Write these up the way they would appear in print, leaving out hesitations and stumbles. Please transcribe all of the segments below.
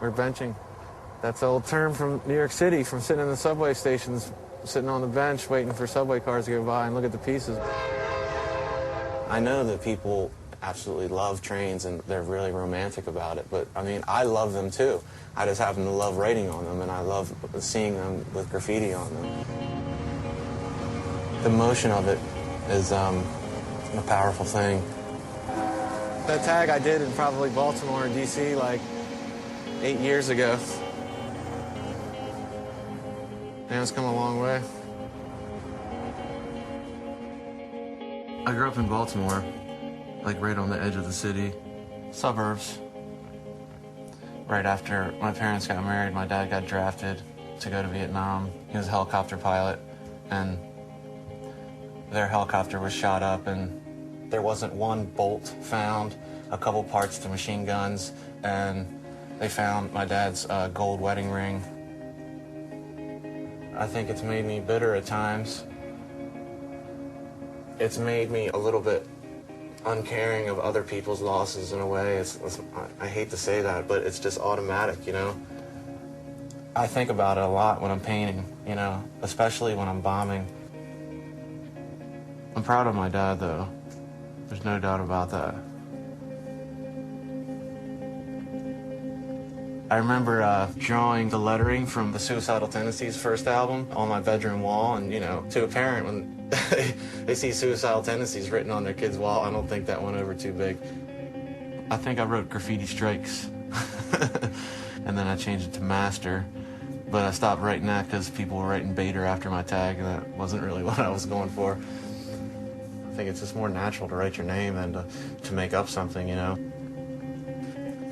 We're benching. That's an old term from New York City, from sitting in the subway stations, sitting on the bench, waiting for subway cars to go by and look at the pieces. I know that people absolutely love trains and they're really romantic about it, but I mean, I love them too. I just happen to love writing on them, and I love seeing them with graffiti on them. The motion of it is a powerful thing. That tag I did in probably Baltimore and DC like 8 years ago. Man, it's come a long way. I grew up in Baltimore, like right on the edge of the city, suburbs. Right after my parents got married, my dad got drafted to go to Vietnam. He was a helicopter pilot, and their helicopter was shot up, and there wasn't one bolt found, a couple parts to machine guns, and they found my dad's gold wedding ring. I think it's made me bitter at times. It's made me a little bit uncaring of other people's losses in a way. I hate to say that, but it's just automatic, you know? I think about it a lot when I'm painting, you know, especially when I'm bombing. I'm proud of my dad, though. There's no doubt about that. I remember drawing the lettering from the Suicidal Tendencies first album on my bedroom wall, and, you know, to a parent, when they see Suicidal Tendencies written on their kid's wall, I don't think that went over too big. I think I wrote Graffiti Strikes, and then I changed it to Master, but I stopped writing that because people were writing Bader after my tag, and that wasn't really what I was going for. I think it's just more natural to write your name than to make up something, you know?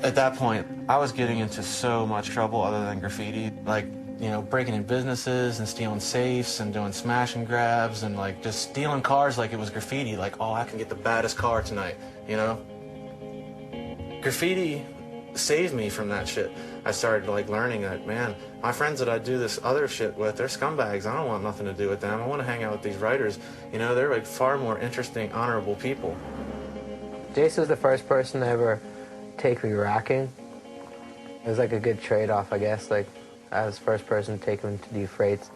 At that point, I was getting into so much trouble other than graffiti, like, you know, breaking in businesses and stealing safes and doing smash and grabs and, like, just stealing cars like it was graffiti, like, oh, I can get the baddest car tonight, you know? Graffiti saved me from that shit. I started, like, learning that, man, my friends that I do this other shit with, they're scumbags. I don't want nothing to do with them. I want to hang out with these writers. You know, they're, like, far more interesting, honorable people. Jace was the first person to ever take me racking. It was like a good trade-off, I guess. Like, I was the first person to take him to do freights.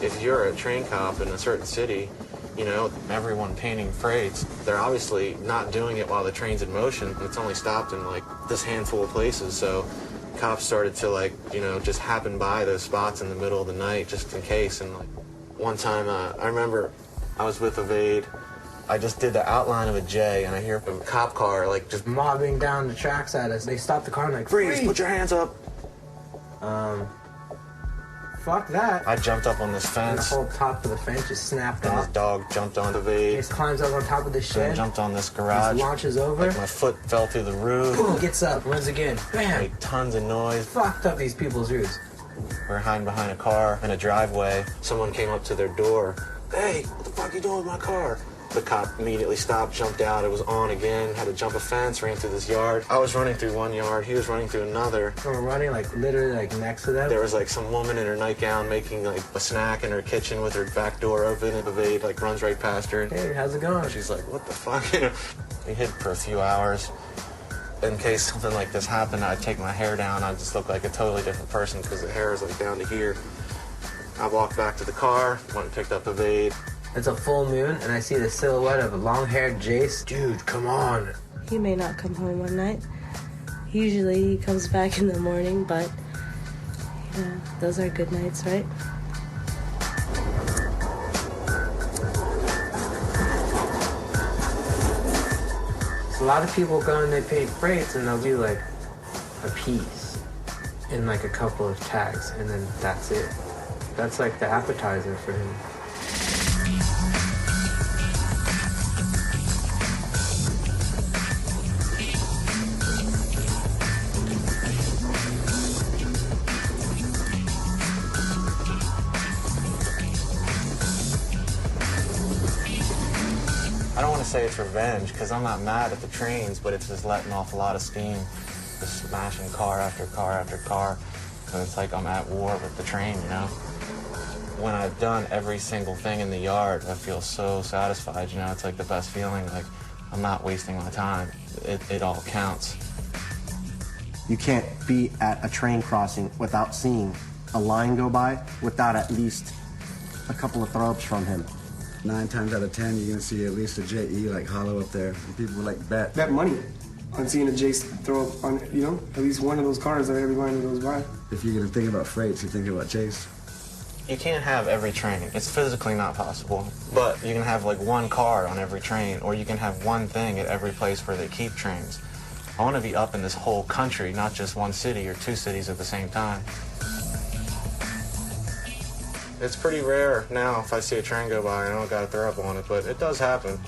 If you're a train cop in a certain city, you know, everyone painting freights, they're obviously not doing it while the train's in motion. It's only stopped in, like, this handful of places, so cops started to, like, you know, just happen by those spots in the middle of the night just in case. And, like, one time, I remember I was with Evade. I just did the outline of a J, and I hear a cop car, like, just mobbing down the tracks at us. They stopped the car and, like, freeze, put your hands up. Fuck that. I jumped up on this fence. And the whole top of the fence just snapped and off. His dog jumped on Evade. He just climbs up on top of the shed. And jumped on this garage. Just launches over. Like, my foot fell through the roof. Boom, gets up, runs again. Bam. Made tons of noise. Fucked up these people's roofs. We were hiding behind a car in a driveway. Someone came up to their door. Hey, what the fuck are you doing with my car? The cop immediately stopped, jumped out. It was on again. Had to jump a fence, ran through this yard. I was running through one yard. He was running through another. We were running, like, literally, like, next to them. There was, like, some woman in her nightgown making, like, a snack in her kitchen with her back door open, and Evade, like, runs right past her. Hey, how's it going? She's like, what the fuck? You know? We hid for a few hours. In case something like this happened, I'd take my hair down. I'd just look like a totally different person because the hair is, like, down to here. I walked back to the car, went and picked up Evade. It's a full moon, and I see the silhouette of a long-haired Jace. Dude, come on. He may not come home one night. Usually he comes back in the morning, but, you know, those are good nights, right? So a lot of people go and they paint freights, and they'll do, like, a piece in, like, a couple of tags, and then that's it. That's, like, the appetizer for him. I don't want to say it's revenge, because I'm not mad at the trains, but it's just letting off a lot of steam, just smashing car after car after car. and it's like I'm at war with the train, you know? When I've done every single thing in the yard, I feel so satisfied, you know? It's like the best feeling, like I'm not wasting my time. It all counts. You can't be at a train crossing without seeing a line go by without at least a couple of throw-ups from him. 9 times out of 10, you're gonna see at least a JE like hollow up there. And people would like bet money on seeing a Jace throw up on, you know, at least one of those cars that every line goes by. If you're gonna think about freights, you're thinking about Jace. You can't have every train. It's physically not possible. But you can have like one car on every train, or you can have one thing at every place where they keep trains. I want to be up in this whole country, not just one city or 2 cities at the same time. It's pretty rare now if I see a train go by and I don't got to throw up on it, but it does happen.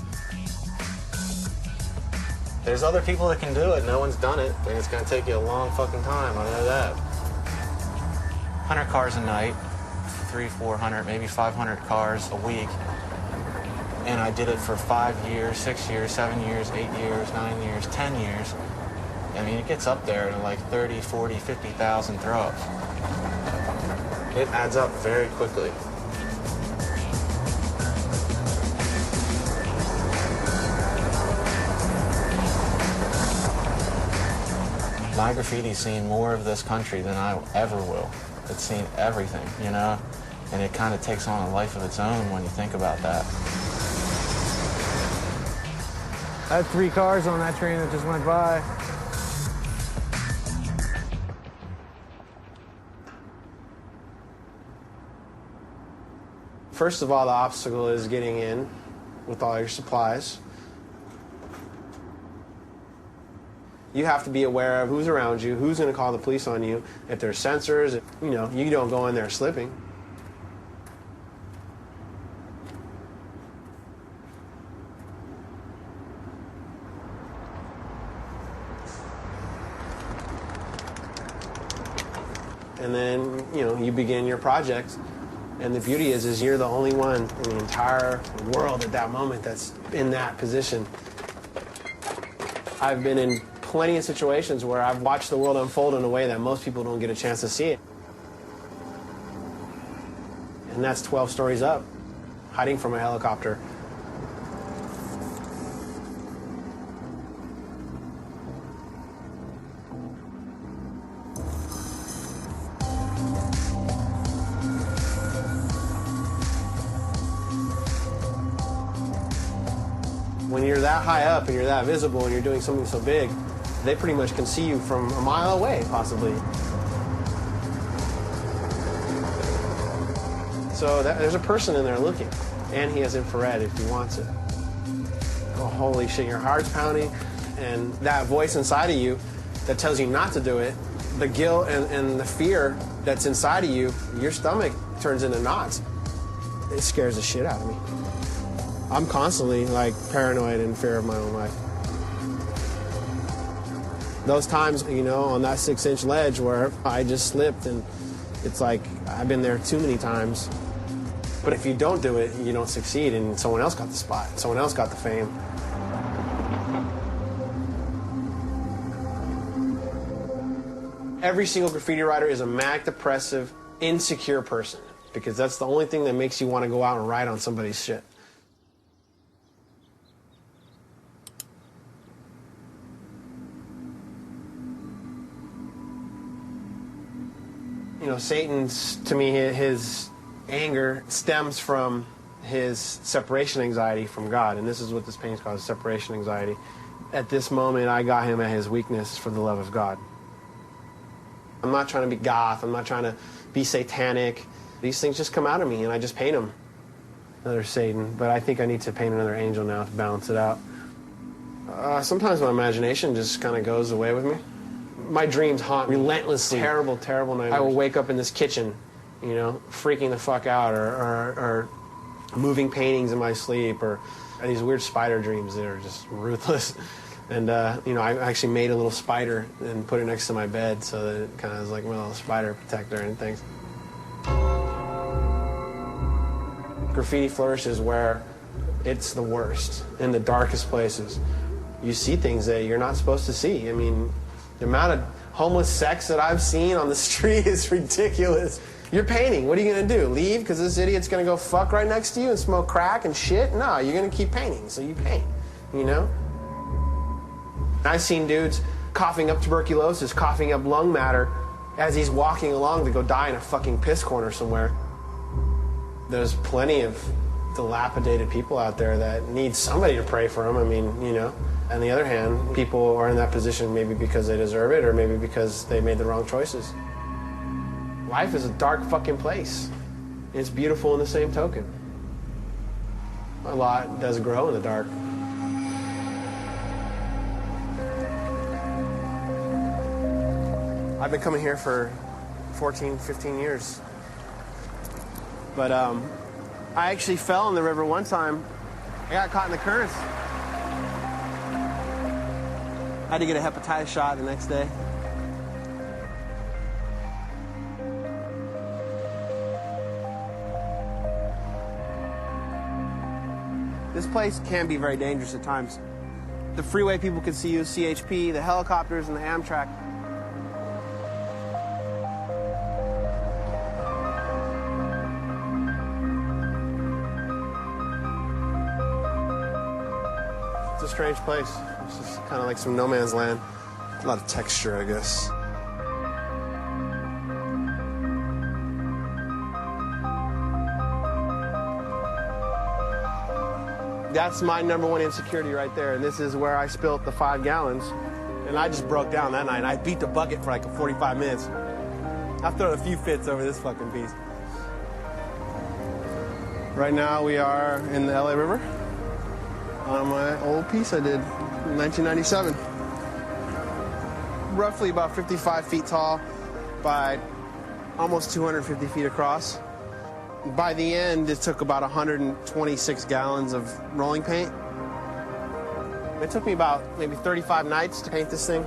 There's other people that can do it. No one's done it, and it's going to take you a long fucking time. I know that. 100 cars a night. 300, 400, maybe 500 cars a week. And I did it for 5 years, 6 years, 7 years, 8 years, 9 years, 10 years. I mean, it gets up there to like 30, 40, 50,000 throw-ups. It adds up very quickly. My graffiti's seen more of this country than I ever will. It's seen everything, you know? And it kind of takes on a life of its own when you think about that. I had 3 cars on that train that just went by. First of all, the obstacle is getting in with all your supplies. You have to be aware of who's around you, who's going to call the police on you. If there's sensors, you know, you don't go in there slipping. And then, you know, you begin your project. And the beauty is you're the only one in the entire world at that moment that's in that position. I've been in plenty of situations where I've watched the world unfold in a way that most people don't get a chance to see it. And that's 12 stories up, hiding from a helicopter. When you're that high up and you're that visible and you're doing something so big, they pretty much can see you from a mile away, possibly. So there's a person in there looking, and he has infrared if he wants it. Oh, holy shit, your heart's pounding, and that voice inside of you that tells you not to do it, the guilt and the fear that's inside of you, your stomach turns into knots. It scares the shit out of me. I'm constantly like paranoid and fear of my own life. Those times, you know, on that 6-inch ledge where I just slipped, and it's like I've been there too many times. But if you don't do it, you don't succeed, and someone else got the spot, someone else got the fame. Every single graffiti writer is a manic depressive, insecure person, because that's the only thing that makes you want to go out and write on somebody's shit. You know, Satan's, to me, his anger stems from his separation anxiety from God, and this is what this painting's called, separation anxiety. At this moment, I got him at his weakness for the love of God. I'm not trying to be goth, I'm not trying to be satanic. These things just come out of me, and I just paint them. Another Satan, but I think I need to paint another angel now to balance it out. Sometimes my imagination just kind of goes away with me. My dreams haunt me relentlessly. Terrible, terrible nightmares. I will wake up in this kitchen, you know, freaking the fuck out, or moving paintings in my sleep, or these weird spider dreams that are just ruthless. And, you know, I actually made a little spider and put it next to my bed so that it kind of is like my little spider protector and things. Graffiti flourishes where it's the worst, in the darkest places. You see things that you're not supposed to see. I mean, the amount of homeless sex that I've seen on the street is ridiculous. You're painting. What are you going to do? Leave because this idiot's going to go fuck right next to you and smoke crack and shit? No, you're going to keep painting, so you paint, you know? I've seen dudes coughing up tuberculosis, coughing up lung matter as he's walking along to go die in a fucking piss corner somewhere. There's plenty of dilapidated people out there that need somebody to pray for them. I mean, you know. On the other hand, people are in that position maybe because they deserve it or maybe because they made the wrong choices. Life is a dark fucking place. It's beautiful in the same token. A lot does grow in the dark. I've been coming here for 14, 15 years. But I actually fell in the river one time. I got caught in the currents. I had to get a hepatitis shot the next day. This place can be very dangerous at times. The freeway people can see you, CHP, the helicopters and the Amtrak. It's a strange place. It's just kind of like some no man's land. A lot of texture, I guess. That's my number one insecurity right there, and this is where I spilt the 5 gallons. And I just broke down that night, and I beat the bucket for like 45 minutes. I've thrown a few fits over this fucking piece. Right now we are in the LA River on my old piece I did in 1997. Roughly about 55 feet tall by almost 250 feet across. By the end, it took about 126 gallons of rolling paint. It took me about maybe 35 nights to paint this thing.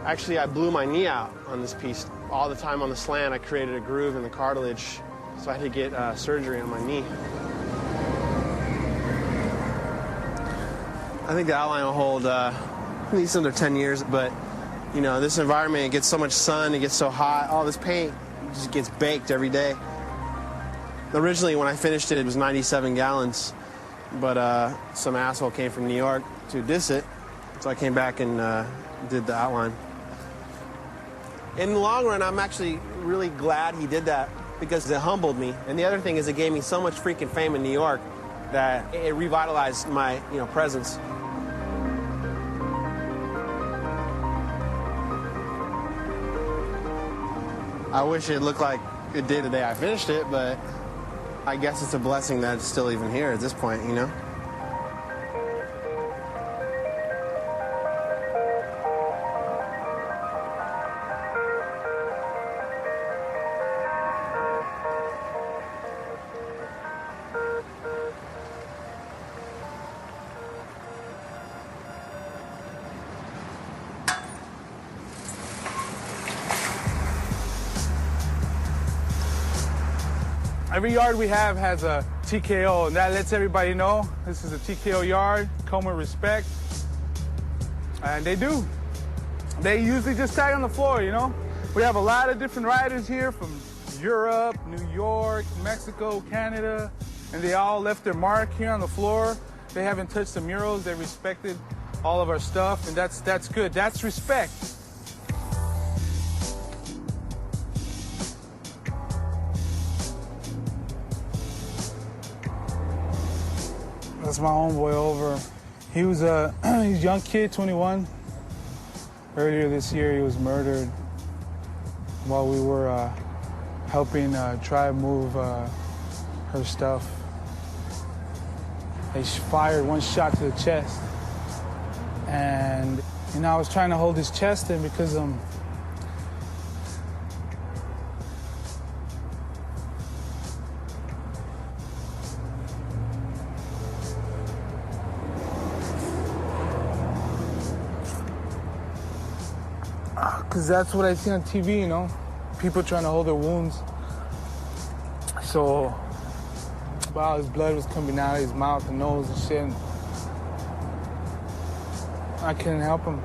Actually, I blew my knee out on this piece. All the time on the slant, I created a groove in the cartilage, so I had to get surgery on my knee. I think the outline will hold at least under 10 years, but you know, this environment, it gets so much sun, it gets so hot, all this paint just gets baked every day. Originally, when I finished it, it was 97 gallons, but some asshole came from New York to diss it, so I came back and did the outline. In the long run, I'm actually really glad he did that because it humbled me. And the other thing is it gave me so much freaking fame in New York that it revitalized my, presence. I wish it looked like it did the day I finished it, but I guess it's a blessing that it's still even here at this point, Every yard we have has a TKO, and that lets everybody know this is a TKO yard, come with respect. And they do. They usually just tag on the floor, We have a lot of different riders here from Europe, New York, Mexico, Canada, and they all left their mark here on the floor. They haven't touched the murals, they respected all of our stuff, and that's good. That's respect. That's my homeboy over. He was he's a young kid, 21. Earlier this year, he was murdered while we were helping try move her stuff. They fired one shot to the chest. And, I was trying to hold his chest in because that's what I see on TV, People trying to hold their wounds. So, wow, his blood was coming out of his mouth and nose and shit. I couldn't help him.